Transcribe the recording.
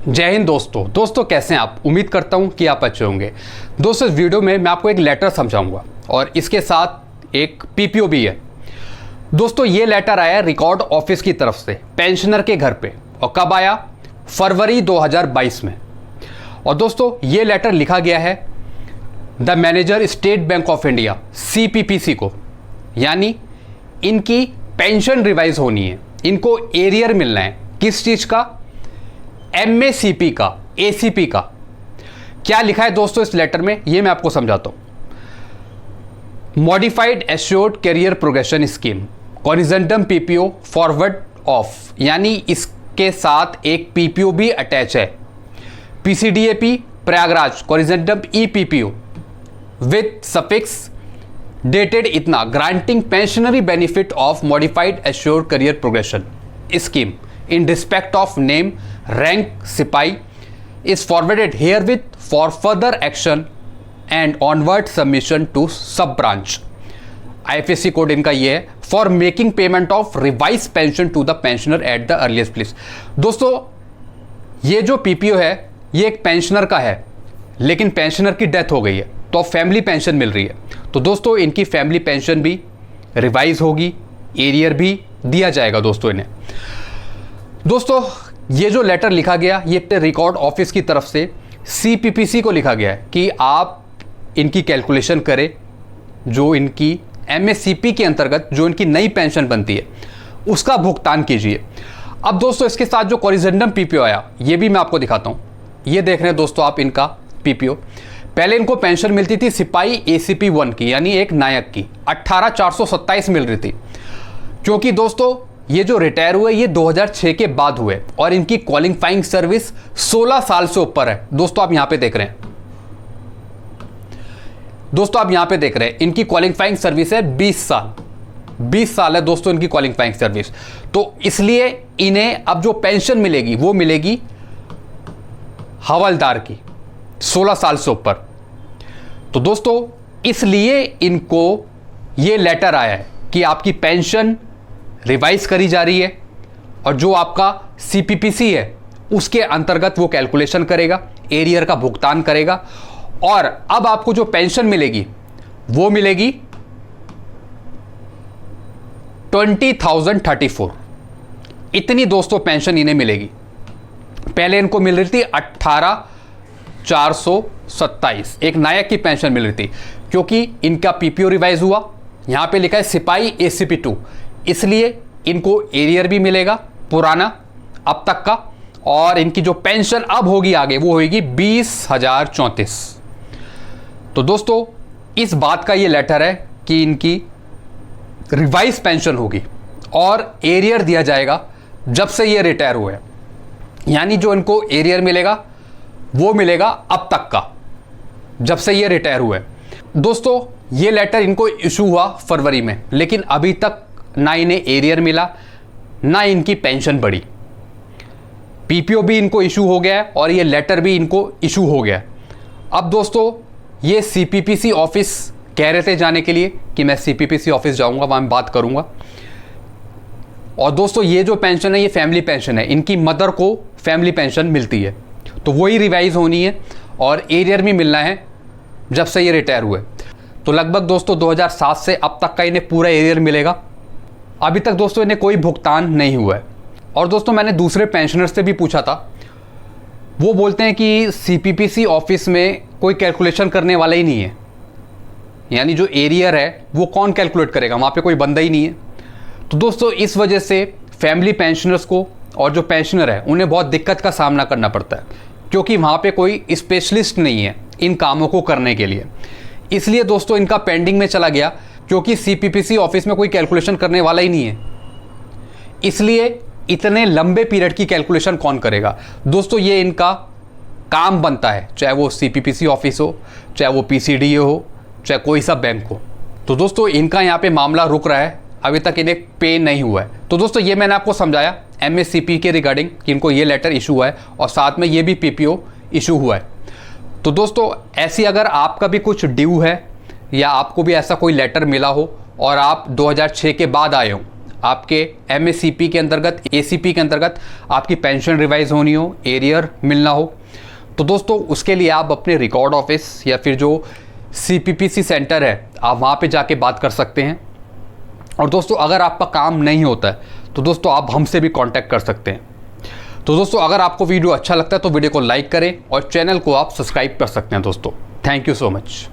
जय हिंद दोस्तों कैसे हैं आप। उम्मीद करता हूं कि आप अच्छे होंगे। दोस्तों इस वीडियो में मैं आपको एक लेटर समझाऊंगा और इसके साथ एक पीपीओ भी है। दोस्तों ये लेटर आया रिकॉर्ड ऑफिस की तरफ से पेंशनर के घर पे, और कब आया? फरवरी 2022 में। और दोस्तों ये लेटर लिखा गया है the manager state bank of India CPPC को, यानी इनकी पेंशन रिवाइज होनी है, इनको एरियर मिलना है। किस चीज़ का? MACP का, ACP का। क्या लिखा है दोस्तों इस लेटर में, ये मैं आपको समझाता हूं। Modified assured career progression scheme corrigendum PPO forward of, यानी इसके साथ एक PPO भी अटैच है। PCDAP Prayagraj corrigendum EPPO with suffix dated इतना granting pensionary benefit of modified assured career progression scheme in respect of name, rank, सिपाही is forwarded herewith for further action and onward submission to sub branch। IFSC code इनका ये है, for making payment of revised pension to the pensioner at the earliest place। दोस्तों ये जो PPO है ये एक पेंशनर का है, लेकिन पेंशनर की डेथ हो गई है तो फैमिली पेंशन मिल रही है। तो दोस्तों इनकी फैमिली पेंशन भी रिवाइज होगी, एरियर भी दिया जाएगा दोस्तों इन्हें। दोस्तों ये जो लेटर लिखा गया ये रिकॉर्ड ऑफिस की तरफ से CPPC को लिखा गया है कि आप इनकी कैलकुलेशन करें, जो इनकी MACP के अंतर्गत जो इनकी नई पेंशन बनती है उसका भुगतान कीजिए। अब दोस्तों इसके साथ जो कॉरिजेंटम PPO आया ये भी मैं आपको दिखाता हूँ। ये देख रहे हैं दोस्तों आप इनका PPO। पहले इनको पेंशन मिलती थी सिपाही ACP 1 की, यानी एक नायक की 18,427 मिल रही थी। क्योंकि दोस्तों ये जो रिटायर हुए ये 2006 के बाद हुए और इनकी क्वालिफाइंग सर्विस 16 साल से ऊपर है। दोस्तों आप यहां पे देख रहे हैं, इनकी क्वालिफाइंग सर्विस है 20 साल है दोस्तों इनकी क्वालिफाइंग सर्विस। तो इसलिए इन्हें अब जो पेंशन मिलेगी वो मिलेगी हवलदार की 16 साल से ऊपर। तो दोस्तों इसलिए इनको ये लेटर आया है कि आपकी पेंशन रिवाइज करी जा रही है और जो आपका CPPC है उसके अंतर्गत वो कैलकुलेशन करेगा, एरियर का भुगतान करेगा, और अब आपको जो पेंशन मिलेगी वो मिलेगी 20,034। इतनी दोस्तों पेंशन इन्हें मिलेगी। पहले इनको मिल रही थी 18,427, एक नायक की पेंशन मिल रही थी। क्योंकि इनका PPO रिवाइज हुआ, यहां पे लिखा है सिपाही ACP 2, इसलिए इनको एरियर भी मिलेगा पुराना अब तक का, और इनकी जो पेंशन अब होगी आगे वो होगी 20,034। तो दोस्तों इस बात का ये लेटर है कि इनकी रिवाइज पेंशन होगी और एरियर दिया जाएगा जब से ये रिटायर हुए, यानी जो इनको एरियर मिलेगा वो मिलेगा अब तक का, जब से ये रिटायर हुए। दोस्तों ये लेटर इनको इशू हुआ फरवरी में, लेकिन अभी तक ना इन्हें एरियर मिला ना इनकी पेंशन बढ़ी। PPO भी इनको इशू हो गया है और ये लेटर भी इनको इशू हो गया है। अब दोस्तों ये CPPC ऑफिस कह रहे थे जाने के लिए कि मैं CPPC ऑफिस जाऊंगा, वहां बात करूंगा। और दोस्तों ये जो पेंशन है ये फैमिली पेंशन है, इनकी मदर को फैमिली पेंशन मिलती है, तो वही रिवाइज होनी है और एरियर भी मिलना है जब से ये रिटायर हुए। तो लगभग दोस्तों 2007 से अब तक का इन्हें पूरा एरियर मिलेगा। अभी तक दोस्तों इन्हें कोई भुगतान नहीं हुआ है। और दोस्तों मैंने दूसरे पेंशनर से भी पूछा था, वो बोलते हैं कि CPPC ऑफिस में कोई कैलकुलेशन करने वाला ही नहीं है, यानी जो एरियर है वो कौन कैलकुलेट करेगा, वहाँ पे कोई बंदा ही नहीं है। तो दोस्तों इस वजह से फैमिली पेंशनर्स को और जो पेंशनर है उन्हें बहुत दिक्कत का सामना करना पड़ता है, क्योंकि वहाँ पे कोई स्पेशलिस्ट नहीं है इन कामों को करने के लिए। इसलिए दोस्तों इनका पेंडिंग में चला गया, क्योंकि CPPC ऑफिस में कोई कैलकुलेशन करने वाला ही नहीं है। इसलिए इतने लंबे पीरियड की कैलकुलेशन कौन करेगा। दोस्तों ये इनका काम बनता है, चाहे वो CPPC ऑफिस हो, चाहे वो PCDA हो, चाहे कोई सा बैंक हो। तो दोस्तों इनका यहाँ पे मामला रुक रहा है, अभी तक इन्हें पे नहीं हुआ है। तो दोस्तों ये मैंने आपको समझाया MACP के रिगार्डिंग कि इनको ये लेटर इशू हुआ है और साथ में ये भी PPO इशू हुआ है। तो दोस्तों ऐसी अगर आपका भी कुछ ड्यू है या आपको भी ऐसा कोई लेटर मिला हो और आप 2006 के बाद आए हो, आपके MACP के अंतर्गत, ACP के अंतर्गत आपकी पेंशन रिवाइज होनी हो, एरियर मिलना हो, तो दोस्तों उसके लिए आप अपने रिकॉर्ड ऑफिस या फिर जो CPPC सेंटर है आप वहाँ पे जाके बात कर सकते हैं। और दोस्तों अगर आपका काम नहीं होता है तो दोस्तों आप हमसे भी कांटेक्ट कर सकते हैं। तो दोस्तों अगर आपको वीडियो अच्छा लगता है तो वीडियो को लाइक करें और चैनल को आप सब्सक्राइब कर सकते हैं दोस्तों। Thank you so much.